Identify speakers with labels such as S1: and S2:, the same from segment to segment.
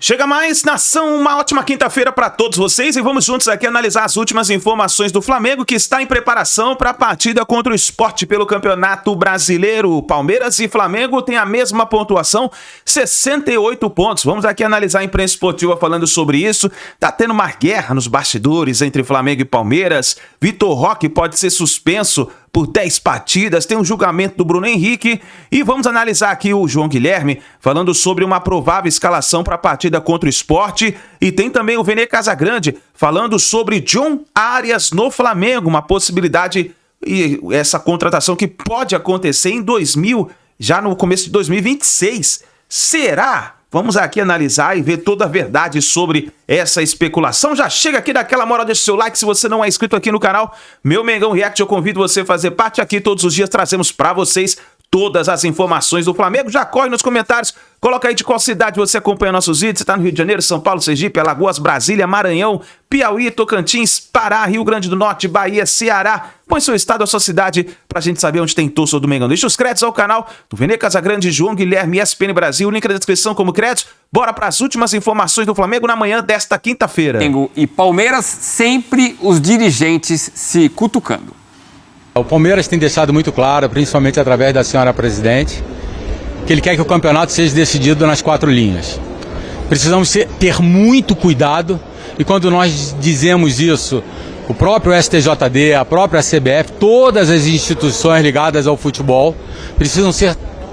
S1: Chega mais, nação, uma ótima quinta-feira para todos vocês e vamos juntos aqui analisar as últimas informações do Flamengo, que está em preparação para a partida contra o Sport pelo Campeonato Brasileiro. Palmeiras e Flamengo têm a mesma pontuação, 68 pontos. Vamos aqui analisar a imprensa esportiva falando sobre isso. Tá tendo uma guerra nos bastidores entre Flamengo e Palmeiras. Vitor Roque pode ser suspenso por 10 partidas, tem um julgamento do Bruno Henrique e vamos analisar aqui o João Guilherme falando sobre uma provável escalação para a partida contra o Sport e tem também o Vene Casagrande falando sobre John Arias no Flamengo, uma possibilidade e essa contratação que pode acontecer em já no começo de 2026. Será? Vamos aqui analisar e ver toda a verdade sobre essa especulação. Já chega aqui daquela moral, deixa o seu like se você não é inscrito aqui no canal. Meu Mengão React, eu convido você a fazer parte aqui. Todos os dias trazemos para vocês todas as informações do Flamengo. Já corre nos comentários, coloca aí de qual cidade você acompanha nossos vídeos. Você está no Rio de Janeiro, São Paulo, Sergipe, Alagoas, Brasília, Maranhão, Piauí, Tocantins, Pará, Rio Grande do Norte, Bahia, Ceará. Põe seu estado, a sua cidade, pra gente saber onde tem torcedor do Mengão. Deixa os créditos ao canal do Vene Casagrande, João Guilherme, ESPN Brasil, link na descrição como créditos. Bora para as últimas informações do Flamengo na manhã desta quinta-feira.
S2: Flamengo e Palmeiras, sempre os dirigentes se cutucando.
S3: O Palmeiras tem deixado muito claro, principalmente através da senhora presidente, que ele quer que o campeonato seja decidido nas 4 linhas. Precisamos ter muito cuidado e quando nós dizemos isso, o próprio STJD, a própria CBF, todas as instituições ligadas ao futebol precisam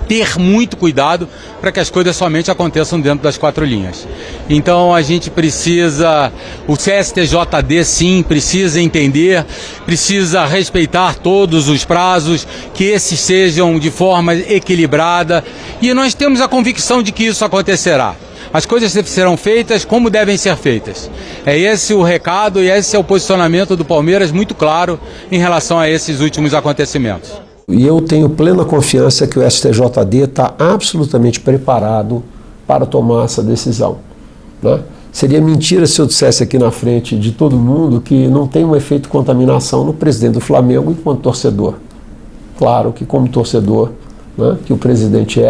S3: ter muito cuidado para que as coisas somente aconteçam dentro das 4 linhas. Então a gente precisa, o STJD sim, precisa entender, precisa respeitar todos os prazos, que esses sejam de forma equilibrada e nós temos a convicção de que isso acontecerá. As coisas serão feitas como devem ser feitas. É esse o recado e esse é o posicionamento do Palmeiras muito claro em relação a esses últimos acontecimentos.
S4: E eu tenho plena confiança que o STJD está absolutamente preparado para tomar essa decisão, né? Seria mentira se eu dissesse aqui na frente de todo mundo que não tem um efeito contaminação no presidente do Flamengo enquanto torcedor. Claro que como torcedor, né, que o presidente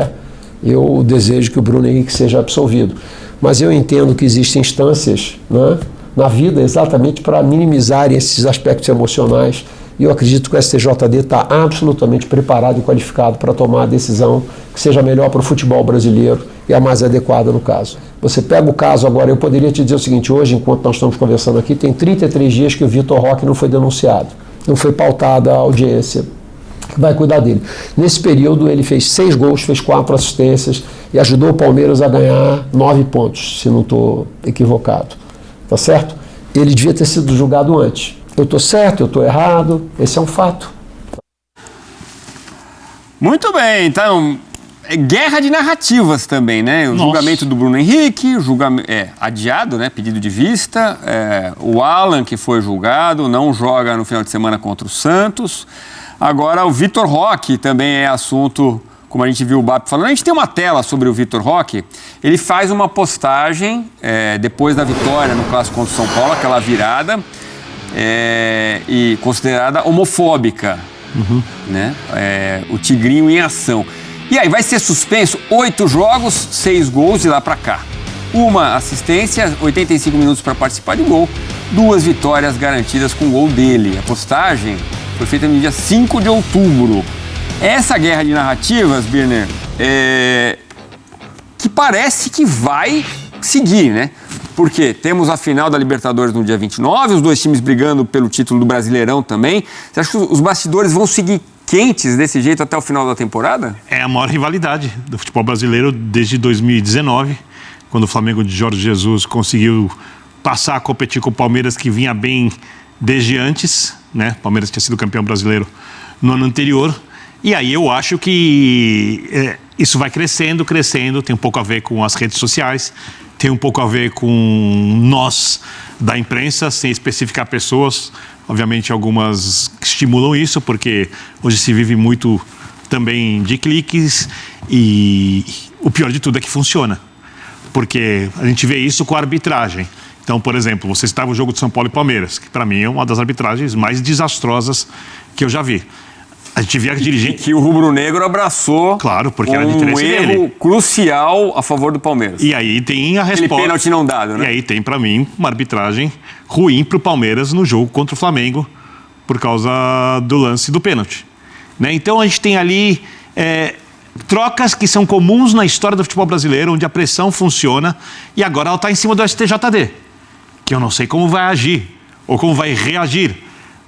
S4: eu desejo que o Bruno Henrique seja absolvido. Mas eu entendo que existem instâncias, né, na vida exatamente para minimizarem esses aspectos emocionais. E eu acredito que o STJD está absolutamente preparado e qualificado para tomar a decisão que seja melhor para o futebol brasileiro e a mais adequada no caso. Você pega o caso agora, eu poderia te dizer o seguinte, hoje, enquanto nós estamos conversando aqui, tem 33 dias que o Vitor Roque não foi denunciado, não foi pautada a audiência que vai cuidar dele. Nesse período ele fez 6 gols, fez 4 assistências e ajudou o Palmeiras a ganhar 9 pontos, se não estou equivocado. Tá certo? Ele devia ter sido julgado antes. Eu estou certo, eu estou errado, esse é um fato.
S2: Muito bem, então, guerra de narrativas também, né? O julgamento do Bruno Henrique, adiado, né? Pedido de vista, o Alan, que foi julgado, não joga no final de semana contra o Santos. Agora, o Vitor Roque também é assunto, como a gente viu o BAP falando. A gente tem uma tela sobre o Vitor Roque, ele faz uma postagem depois da vitória no Clássico contra o São Paulo, aquela virada, e considerada homofóbica, né? O Tigrinho em ação. E aí vai ser suspenso 8 jogos, 6 gols de lá pra cá. Uma assistência, 85 minutos para participar de gol, 2 vitórias garantidas com o gol dele. A postagem foi feita no dia 5 de outubro. Essa guerra de narrativas, Birner, que parece que vai seguir, né? Porque temos a final da Libertadores no dia 29, os 2 times brigando pelo título do Brasileirão também. Você acha que os bastidores vão seguir quentes desse jeito até o final da temporada?
S5: É a maior rivalidade do futebol brasileiro desde 2019, quando o Flamengo de Jorge Jesus conseguiu passar a competir com o Palmeiras, que vinha bem desde antes, né? O Palmeiras tinha sido campeão brasileiro no ano anterior. E aí eu acho que isso vai crescendo, tem um pouco a ver com as redes sociais, tem um pouco a ver com nós da imprensa, sem especificar pessoas. Obviamente algumas estimulam isso, porque hoje se vive muito também de cliques e o pior de tudo é que funciona. Porque a gente vê isso com a arbitragem. Então, por exemplo, você estava o jogo de São Paulo e Palmeiras, que para mim é uma das arbitragens mais desastrosas que eu já vi. A gente via que dirigente...
S2: Que o rubro-negro abraçou.
S5: Claro, porque era de interesse
S2: um erro
S5: dele.
S2: crucial a favor do Palmeiras.
S5: E aí tem a resposta...
S2: Aquele pênalti não dado, né?
S5: E aí tem, pra mim, uma arbitragem ruim pro Palmeiras no jogo contra o Flamengo por causa do lance do pênalti. Né? Então a gente tem ali trocas que são comuns na história do futebol brasileiro, onde a pressão funciona e agora ela está em cima do STJD, que eu não sei como vai agir ou como vai reagir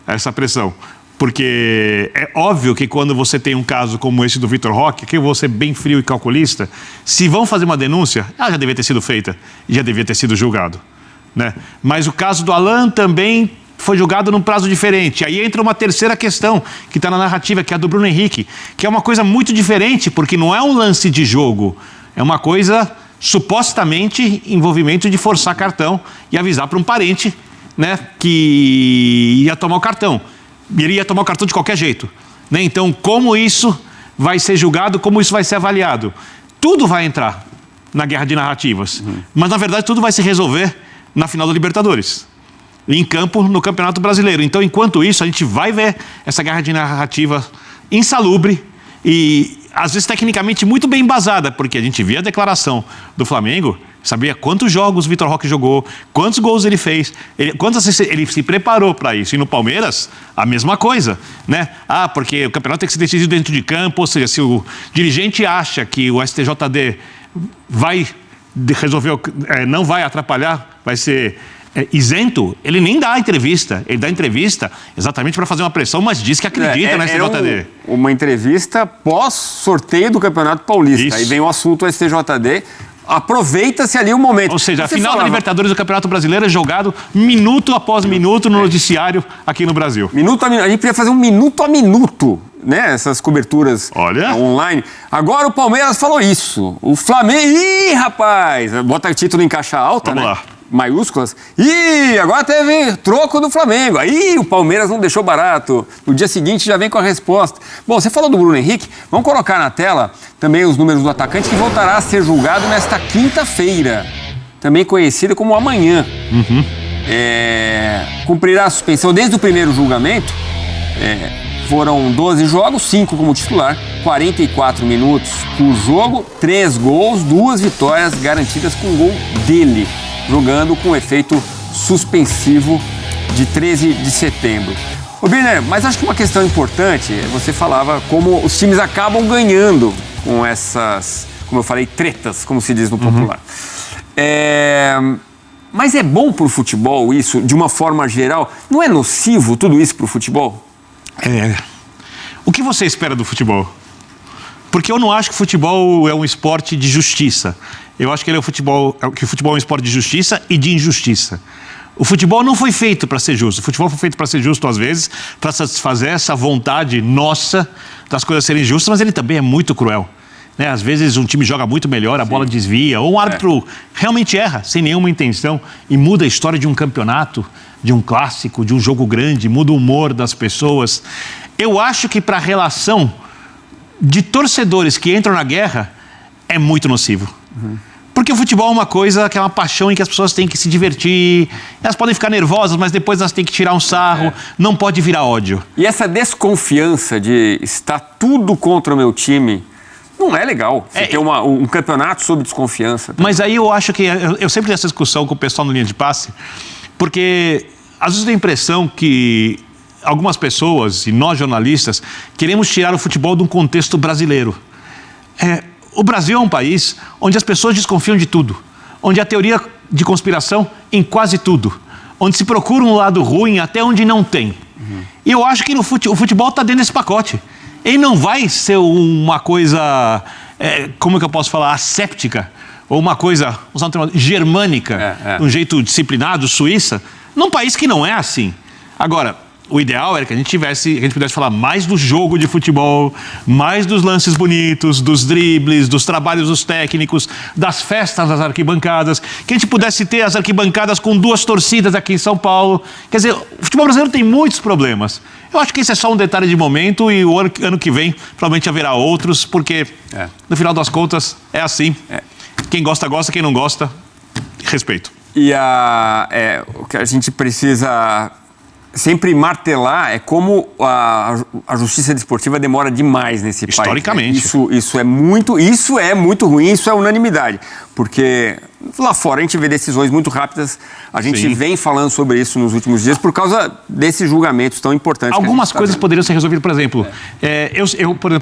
S5: a essa pressão. Porque é óbvio que quando você tem um caso como esse do Vitor Roque, que eu vou ser bem frio e calculista, se vão fazer uma denúncia, ela já devia ter sido feita e já devia ter sido julgado. Né? Mas o caso do Alan também foi julgado num prazo diferente. Aí entra uma terceira questão que está na narrativa, que é a do Bruno Henrique, que é uma coisa muito diferente, porque não é um lance de jogo, é uma coisa, supostamente, envolvimento de forçar cartão e avisar para um parente, né, que ia tomar o cartão. Ele ia tomar o cartão de qualquer jeito. Né? Então, como isso vai ser julgado, como isso vai ser avaliado? Tudo vai entrar na guerra de narrativas. Mas, na verdade, tudo vai se resolver na final da Libertadores. Em campo, no Campeonato Brasileiro. Então, enquanto isso, a gente vai ver essa guerra de narrativa insalubre e, às vezes, tecnicamente muito bem embasada, porque a gente via a declaração do Flamengo, sabia quantos jogos o Vitor Roque jogou, quantos gols ele fez, ele se preparou para isso. E no Palmeiras, a mesma coisa, né? Porque o campeonato tem que ser decidido dentro de campo, ou seja, se o dirigente acha que o STJD vai resolver, não vai atrapalhar, vai ser isento, ele nem dá a entrevista. Ele dá a entrevista exatamente para fazer uma pressão, mas diz que acredita na STJD.
S2: Uma entrevista pós-sorteio do Campeonato Paulista.
S5: Isso.
S2: Aí vem o assunto STJD. Aproveita-se ali o momento.
S5: Ou seja, a final da Libertadores do Campeonato Brasileiro é jogado minuto após minuto no noticiário aqui no Brasil.
S2: Minuto a minuto. A gente podia fazer um minuto a minuto, né? Essas coberturas online. Agora o Palmeiras falou isso. O Flamengo... Ih, rapaz! Bota o título em caixa alta,
S5: Vamos
S2: né?
S5: lá.
S2: Maiúsculas. Ih, agora teve troco do Flamengo. Aí o Palmeiras não deixou barato. No dia seguinte já vem com a resposta. Bom, você falou do Bruno Henrique. Vamos colocar na tela também os números do atacante, que voltará a ser julgado nesta quinta-feira. Também conhecida como amanhã. Cumprirá a suspensão desde o primeiro julgamento. Foram 12 jogos, 5 como titular, 44 minutos por jogo, 3 gols, 2 vitórias garantidas com gol dele, jogando com efeito suspensivo de 13 de setembro. Ô Birner, mas acho que uma questão importante, você falava como os times acabam ganhando com essas, como eu falei, tretas, como se diz no popular. Mas é bom pro futebol isso, de uma forma geral? Não é nocivo tudo isso pro futebol?
S5: O que você espera do futebol? Porque eu não acho que o futebol é um esporte de justiça. Eu acho que que o futebol é um esporte de justiça e de injustiça. O futebol não foi feito para ser justo. O futebol foi feito para ser justo, às vezes, para satisfazer essa vontade nossa das coisas serem justas, mas ele também é muito cruel. Né? Às vezes um time joga muito melhor, a bola desvia, ou um árbitro realmente erra, sem nenhuma intenção, e muda a história de um campeonato, de um clássico, de um jogo grande, muda o humor das pessoas. Eu acho que para a relação de torcedores que entram na guerra é muito nocivo. Porque o futebol é uma coisa que é uma paixão em que as pessoas têm que se divertir, elas podem ficar nervosas, mas depois elas têm que tirar um sarro, não pode virar ódio.
S2: E essa desconfiança de estar tudo contra o meu time não é legal. Você ter um campeonato sob desconfiança.
S5: Mas aí eu acho que... Eu sempre tenho essa discussão com o pessoal no linha de passe, porque às vezes eu tenho a impressão que algumas pessoas, e nós jornalistas, queremos tirar o futebol de um contexto brasileiro. O Brasil é um país onde as pessoas desconfiam de tudo, onde há teoria de conspiração em quase tudo, onde se procura um lado ruim até onde não tem. E eu acho que o futebol está dentro desse pacote. Ele não vai ser uma coisa, como que eu posso falar, asséptica, ou uma coisa, usando um termo, germânica, de um jeito disciplinado, suíça, num país que não é assim. Agora, o ideal era que a gente pudesse falar mais do jogo de futebol, mais dos lances bonitos, dos dribles, dos trabalhos dos técnicos, das festas das arquibancadas, que a gente pudesse ter as arquibancadas com 2 torcidas aqui em São Paulo. Quer dizer, o futebol brasileiro tem muitos problemas. Eu acho que esse é só um detalhe de momento e o ano que vem provavelmente haverá outros, porque no final das contas é assim. Quem gosta, gosta, quem não gosta, respeito.
S2: E o que a gente precisa sempre martelar como a justiça desportiva demora demais nesse país.
S5: Historicamente.
S2: Isso é muito ruim, isso é unanimidade. Porque lá fora a gente vê decisões muito rápidas, a gente vem falando sobre isso nos últimos dias por causa desses julgamentos tão importantes.
S5: Algumas coisas poderiam ser resolvidas, por exemplo,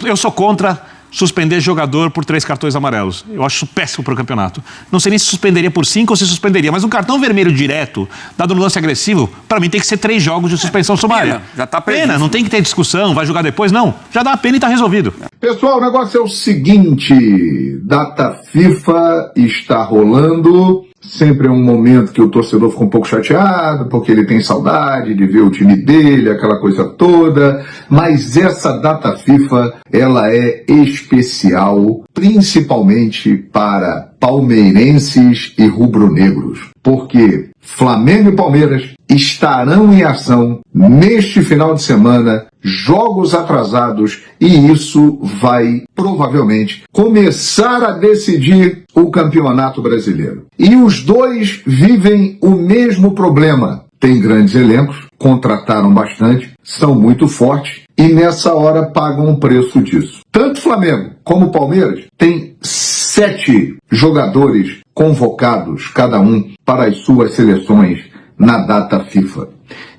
S5: eu sou contra suspender jogador por 3 cartões amarelos. Eu acho isso péssimo para o campeonato. Não sei nem se suspenderia por 5 ou se suspenderia, mas um cartão vermelho direto, dado no lance agressivo, para mim tem que ser 3 jogos de suspensão sumária.
S2: Já tá previsto.
S5: Pena, não tem que ter discussão, vai jogar depois, não. Já dá a pena e está resolvido.
S6: Pessoal, o negócio é o seguinte, data FIFA está rolando. Sempre é um momento que o torcedor fica um pouco chateado, porque ele tem saudade de ver o time dele, aquela coisa toda. Mas essa data FIFA, ela é especial, principalmente para palmeirenses e rubro-negros. Porque Flamengo e Palmeiras estarão em ação neste final de semana, jogos atrasados, e isso vai provavelmente começar a decidir o Campeonato Brasileiro. E os dois vivem o mesmo problema. Tem grandes elencos, contrataram bastante, são muito fortes e nessa hora pagam o preço disso. Tanto Flamengo como Palmeiras têm 7 jogadores convocados, cada um, para as suas seleções na data FIFA.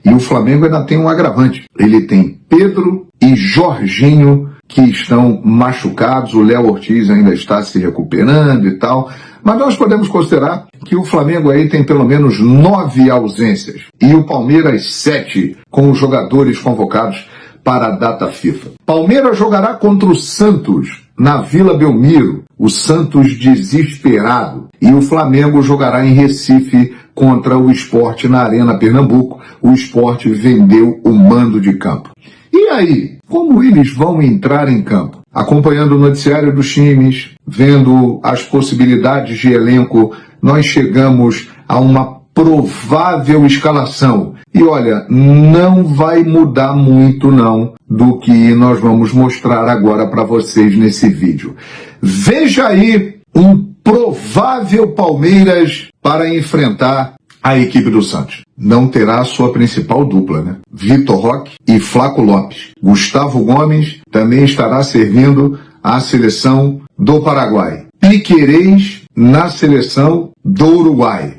S6: E o Flamengo ainda tem um agravante. Ele tem Pedro e Jorginho que estão machucados, o Léo Ortiz ainda está se recuperando e tal. Mas nós podemos considerar que o Flamengo aí tem pelo menos 9 ausências e o Palmeiras 7 com os jogadores convocados para a data FIFA. Palmeiras jogará contra o Santos na Vila Belmiro, o Santos desesperado, e o Flamengo jogará em Recife contra o Sport na Arena Pernambuco. O Sport vendeu o mando de campo. E aí, como eles vão entrar em campo? Acompanhando o noticiário dos times, vendo as possibilidades de elenco, nós chegamos a uma provável escalação. E olha, não vai mudar muito não do que nós vamos mostrar agora para vocês nesse vídeo. Veja aí um provável Palmeiras para enfrentar a equipe do Santos. Não terá a sua principal dupla, né? Vitor Roque e Flaco Lopes. Gustavo Gomes também estará servindo a seleção do Paraguai. Piquerez na seleção do Uruguai.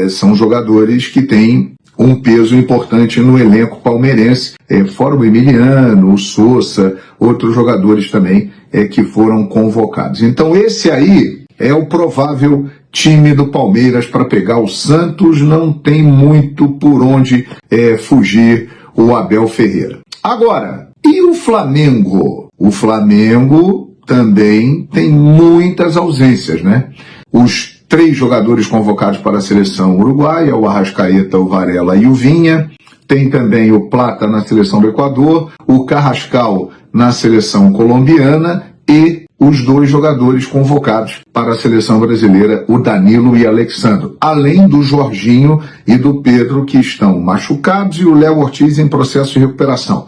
S6: São jogadores que têm um peso importante no elenco palmeirense, fora o Emiliano, o Sousa, outros jogadores também que foram convocados. Então esse aí é o provável time do Palmeiras para pegar o Santos. Não tem muito por onde fugir o Abel Ferreira. Agora, e o Flamengo? O Flamengo também tem muitas ausências, né? Os 3 jogadores convocados para a seleção uruguaia, o Arrascaeta, o Varela e o Vinha. Tem também o Plata na seleção do Equador, o Carrascal na seleção colombiana e os 2 jogadores convocados para a seleção brasileira, o Danilo e Alexandro, além do Jorginho e do Pedro, que estão machucados, e o Léo Ortiz em processo de recuperação.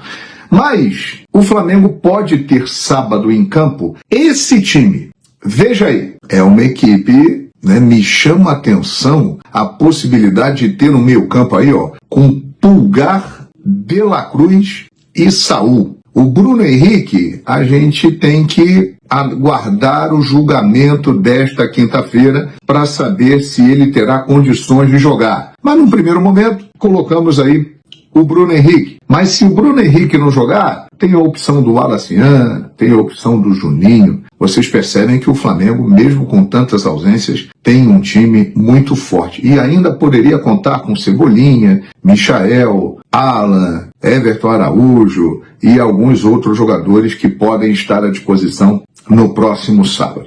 S6: Mas o Flamengo pode ter sábado em campo esse time. Veja aí, é uma equipe, né, me chama a atenção a possibilidade de ter no meio campo aí, ó, com Pulgar, De La Cruz e Saul. O Bruno Henrique, a gente tem que aguardar o julgamento desta quinta-feira para saber se ele terá condições de jogar. Mas no primeiro momento, colocamos aí o Bruno Henrique. Mas se o Bruno Henrique não jogar, tem a opção do Alaciano, tem a opção do Juninho. Vocês percebem que o Flamengo, mesmo com tantas ausências, tem um time muito forte. E ainda poderia contar com Cebolinha, Michael, Alan, Everton Araújo e alguns outros jogadores que podem estar à disposição no próximo sábado.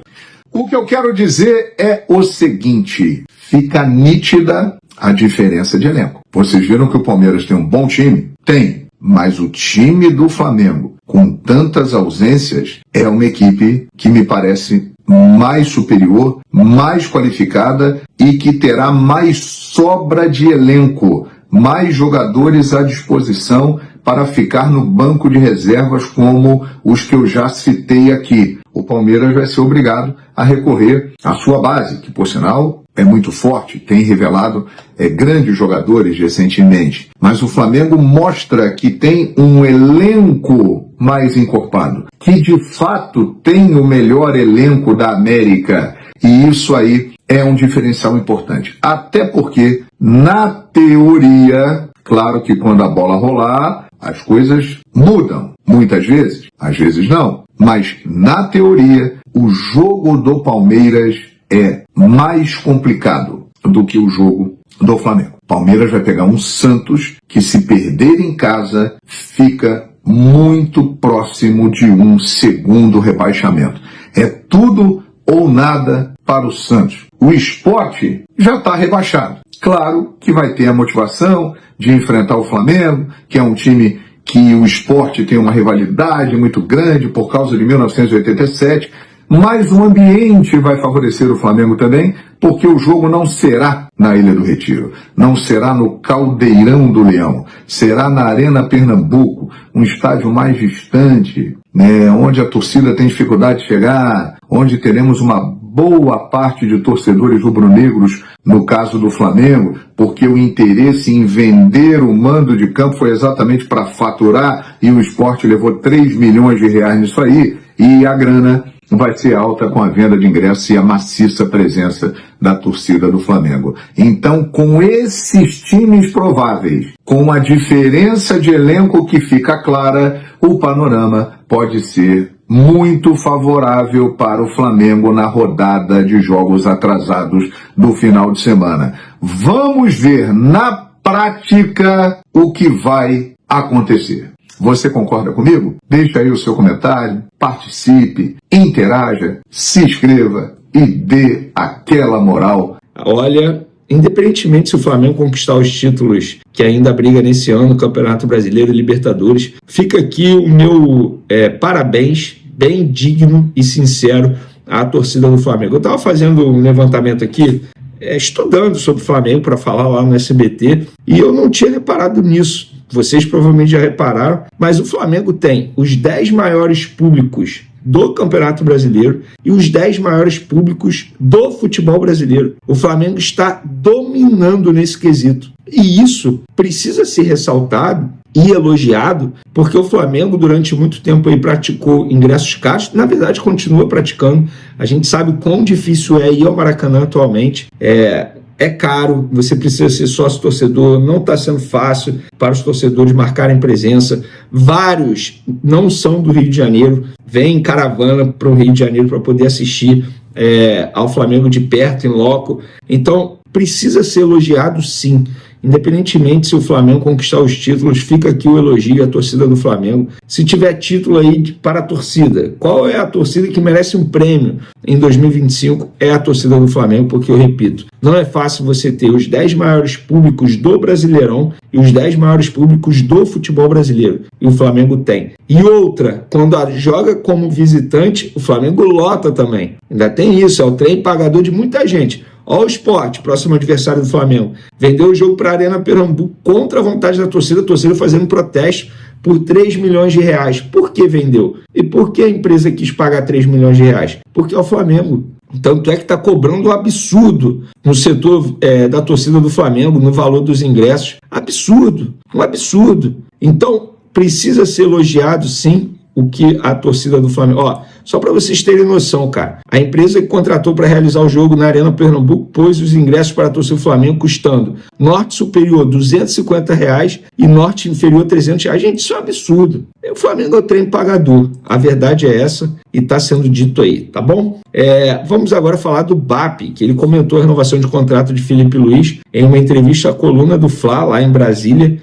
S6: O que eu quero dizer é o seguinte: fica nítida a diferença de elenco. Vocês viram que o Palmeiras tem um bom time? Tem. Mas o time do Flamengo, com tantas ausências, é uma equipe que me parece mais superior, mais qualificada e que terá mais sobra de elenco, mais jogadores à disposição para ficar no banco de reservas como os que eu já citei aqui. o Palmeiras vai ser obrigado a recorrer à sua base, que por sinal é muito forte, tem revelado grandes jogadores recentemente. Mas o Flamengo mostra que tem um elenco mais encorpado, que de fato tem o melhor elenco da América. E isso aí é um diferencial importante. Até porque, na teoria, claro que quando a bola rolar, as coisas mudam. Muitas vezes, às vezes não. Mas, na teoria, o jogo do Palmeiras é mais complicado do que o jogo do Flamengo. Palmeiras vai pegar um Santos que, se perder em casa, fica muito próximo de um segundo rebaixamento. É tudo ou nada para o Santos. O Sport já está rebaixado. Claro que vai ter a motivação de enfrentar o Flamengo, que é um time que o Sport tem uma rivalidade muito grande por causa de 1987, mas o ambiente vai favorecer o Flamengo também, porque o jogo não será na Ilha do Retiro, não será no Caldeirão do Leão, será na Arena Pernambuco, um estádio mais distante, né, onde a torcida tem dificuldade de chegar, onde teremos uma boa parte de torcedores rubro-negros, no caso do Flamengo, porque o interesse em vender o mando de campo foi exatamente para faturar, e o Sport levou 3 milhões de reais nisso aí, e a grana vai ser alta com a venda de ingressos e a maciça presença da torcida do Flamengo. Então, com esses times prováveis, com a diferença de elenco que fica clara, o panorama pode ser muito favorável para o Flamengo na rodada de jogos atrasados do final de semana. Vamos ver na prática o que vai acontecer. Você concorda comigo? Deixa aí o seu comentário, participe, interaja, se inscreva e dê aquela moral.
S7: Olha, independentemente se o Flamengo conquistar os títulos que ainda briga nesse ano, Campeonato Brasileiro e Libertadores, fica aqui o meu parabéns, bem digno e sincero à torcida do Flamengo. Eu estava fazendo um levantamento aqui, estudando sobre o Flamengo para falar lá no SBT, e eu não tinha reparado nisso. Vocês provavelmente já repararam, mas o Flamengo tem os 10 maiores públicos do Campeonato Brasileiro e os 10 maiores públicos do futebol brasileiro. O Flamengo está dominando nesse quesito. E isso precisa ser ressaltado e elogiado, porque o Flamengo durante muito tempo aí praticou ingressos caros, na verdade continua praticando. A gente sabe o quão difícil é ir ao Maracanã atualmente. É caro, você precisa ser sócio-torcedor, não está sendo fácil para os torcedores marcarem presença. Vários não são do Rio de Janeiro, vêm em caravana para o Rio de Janeiro para poder assistir ao Flamengo de perto, em loco. Então, precisa ser elogiado sim. Independentemente se o Flamengo conquistar os títulos, fica aqui o elogio à torcida do Flamengo. Se tiver título aí para a torcida, qual é a torcida que merece um prêmio em 2025? É a torcida do Flamengo, porque eu repito, não é fácil você ter os 10 maiores públicos do Brasileirão e os 10 maiores públicos do futebol brasileiro. E o Flamengo tem. E outra, quando joga como visitante, o Flamengo lota também. Ainda tem isso, é o trem pagador de muita gente. Olha o Sport, próximo adversário do Flamengo. Vendeu o jogo para a Arena Pernambuco contra a vontade da torcida, a torcida fazendo protesto por 3 milhões de reais. Por que vendeu? E por que a empresa quis pagar 3 milhões de reais? Porque é o Flamengo. Tanto é que está cobrando um absurdo no setor da torcida do Flamengo, no valor dos ingressos. Absurdo, um absurdo. Então, precisa ser elogiado, sim, o que a torcida do Flamengo... Ó, só para vocês terem noção, cara, a empresa que contratou para realizar o jogo na Arena Pernambuco pôs os ingressos para a torcida do Flamengo custando norte superior R$ 250 e norte inferior R$ 300. Gente, isso é um absurdo. O Flamengo é o trem pagador. A verdade é essa e está sendo dito aí, tá bom? Vamos agora falar do BAP, que ele comentou a renovação de contrato de Felipe Luiz em uma entrevista à coluna do Fla, lá em Brasília.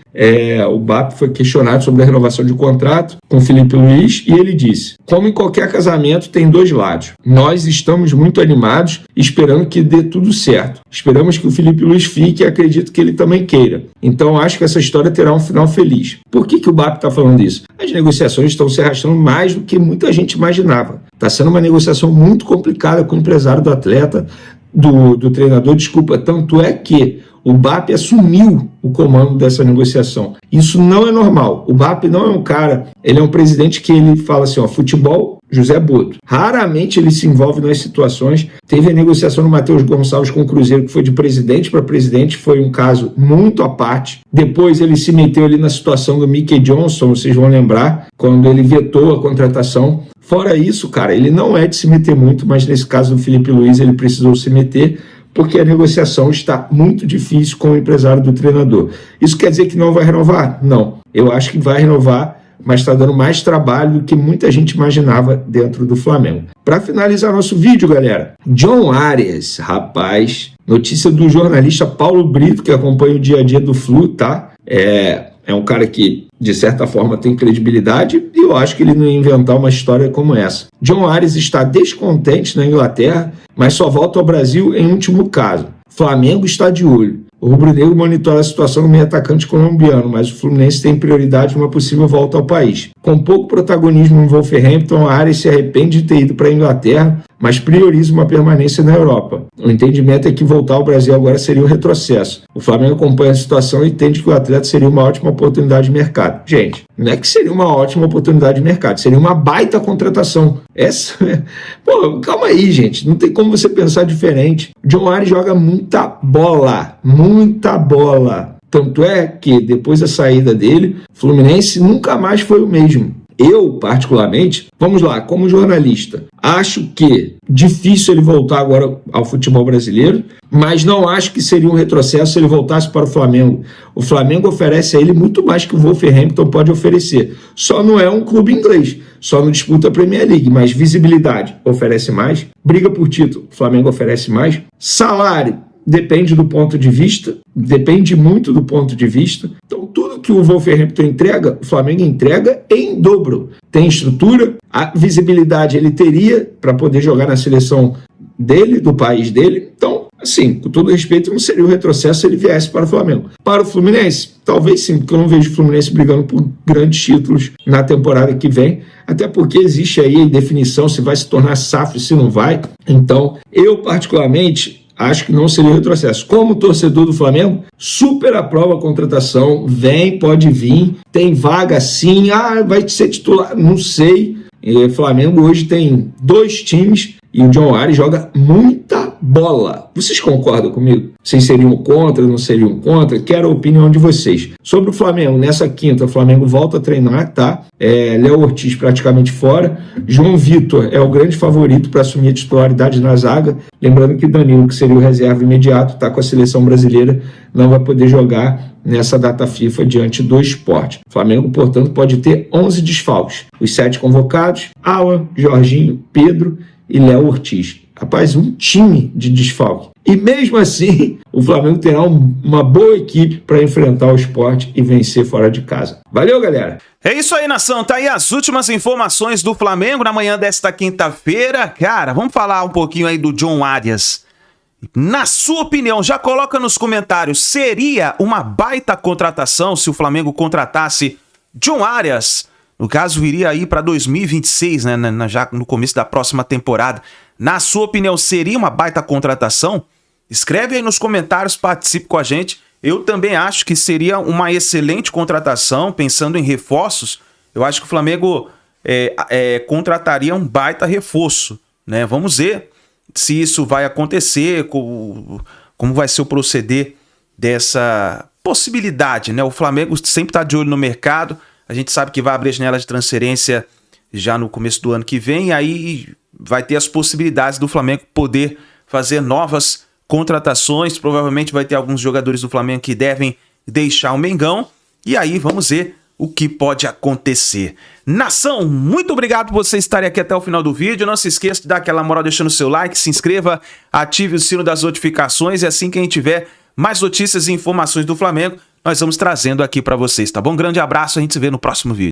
S7: O BAP foi questionado sobre a renovação de contrato com Felipe Luiz e ele disse: como em qualquer casamento tem dois lados. Nós estamos muito animados, esperando que dê tudo certo. Esperamos que o Felipe Luiz fique e acredito que ele também queira. Então acho que essa história terá um final feliz. Por que o BAP está falando isso? As negociações estão se arrastando mais do que muita gente imaginava. Está sendo uma negociação muito complicada com o empresário do atleta, do treinador, desculpa. Tanto é que o BAP assumiu o comando dessa negociação. Isso não é normal. O BAP não é um cara, ele é um presidente que ele fala assim, ó, futebol José Boto. Raramente ele se envolve nas situações. Teve a negociação do Matheus Gonçalves com o Cruzeiro, que foi de presidente para presidente, foi um caso muito à parte. Depois ele se meteu ali na situação do Mickey Johnson, vocês vão lembrar, quando ele vetou a contratação. Fora isso, cara, ele não é de se meter muito, mas nesse caso do Felipe Luiz ele precisou se meter, porque a negociação está muito difícil com o empresário do treinador. Isso quer dizer que não vai renovar? Não. Eu acho que vai renovar, mas está dando mais trabalho do que muita gente imaginava dentro do Flamengo. Para finalizar nosso vídeo, galera, John Arias, rapaz, notícia do jornalista Paulo Brito, que acompanha o dia a dia do Flu, tá? É um cara que, de certa forma, tem credibilidade e eu acho que ele não ia inventar uma história como essa. John Arias está descontente na Inglaterra, mas só volta ao Brasil em último caso. Flamengo está de olho. O rubro-negro monitora a situação do meio atacante colombiano, mas o Fluminense tem prioridade numa possível volta ao país. Com pouco protagonismo no Wolverhampton, a Arias se arrepende de ter ido para a Inglaterra, mas prioriza uma permanência na Europa. O entendimento é que voltar ao Brasil agora seria um retrocesso. O Flamengo acompanha a situação e entende que o atleta seria uma ótima oportunidade de mercado. Gente, não é que seria uma ótima oportunidade de mercado, seria uma baita contratação. Pô, calma aí, gente, não tem como você pensar diferente. John Arias joga muita bola, muita bola. Tanto é que, depois da saída dele, o Fluminense nunca mais foi o mesmo. Eu, particularmente, vamos lá, como jornalista, acho que difícil ele voltar agora ao futebol brasileiro, mas não acho que seria um retrocesso se ele voltasse para o Flamengo. O Flamengo oferece a ele muito mais que o Wolverhampton pode oferecer. Só não é um clube inglês, só não disputa a Premier League, mas visibilidade oferece mais, briga por título, o Flamengo oferece mais, salário depende do ponto de vista, depende muito do ponto de vista. Então, tudo que o Wolverhampton entrega, o Flamengo entrega em dobro. Tem estrutura, a visibilidade ele teria para poder jogar na seleção dele, do país dele. Então, assim, com todo respeito, não seria um retrocesso se ele viesse para o Flamengo. Para o Fluminense, talvez sim, porque eu não vejo o Fluminense brigando por grandes títulos na temporada que vem, até porque existe aí a definição se vai se tornar SAF, se não vai. Então, eu particularmente acho que não seria retrocesso. Como torcedor do Flamengo, super aprova a contratação, vem, pode vir, tem vaga sim, vai ser titular, não sei. O Flamengo hoje tem 2 times e o John Arias joga muita bola. Vocês concordam comigo? Vocês seriam contra, não seriam contra? Quero a opinião de vocês. Sobre o Flamengo, nessa quinta, o Flamengo volta a treinar, tá? Léo Ortiz praticamente fora. João Vitor é o grande favorito para assumir a titularidade na zaga. Lembrando que Danilo, que seria o reserva imediato, está com a seleção brasileira, não vai poder jogar nessa data FIFA diante do Sport. O Flamengo, portanto, pode ter 11 desfalques. Os 7 convocados, Alan, Jorginho, Pedro e Léo Ortiz. Rapaz, um time de desfalque. E mesmo assim, o Flamengo terá uma boa equipe para enfrentar o Sport e vencer fora de casa. Valeu, galera!
S1: É isso aí, nação. Tá aí as últimas informações do Flamengo na manhã desta quinta-feira. Cara, vamos falar um pouquinho aí do John Arias. Na sua opinião, já coloca nos comentários, seria uma baita contratação se o Flamengo contratasse John Arias? No caso, viria aí para 2026, né? Já no começo da próxima temporada. Na sua opinião, seria uma baita contratação? Escreve aí nos comentários, participe com a gente. Eu também acho que seria uma excelente contratação, pensando em reforços. Eu acho que o Flamengo contrataria um baita reforço, né? Vamos ver se isso vai acontecer, como vai ser o proceder dessa possibilidade, né? O Flamengo sempre está de olho no mercado. A gente sabe que vai abrir a janela de transferência já no começo do ano que vem, e aí vai ter as possibilidades do Flamengo poder fazer novas contratações. Provavelmente vai ter alguns jogadores do Flamengo que devem deixar o Mengão, e aí vamos ver o que pode acontecer. Nação, muito obrigado por vocês estarem aqui até o final do vídeo. Não se esqueça de dar aquela moral deixando o seu like, se inscreva, ative o sino das notificações, e assim que a gente tiver mais notícias e informações do Flamengo, nós vamos trazendo aqui para vocês, tá bom? Grande abraço, a gente se vê no próximo vídeo.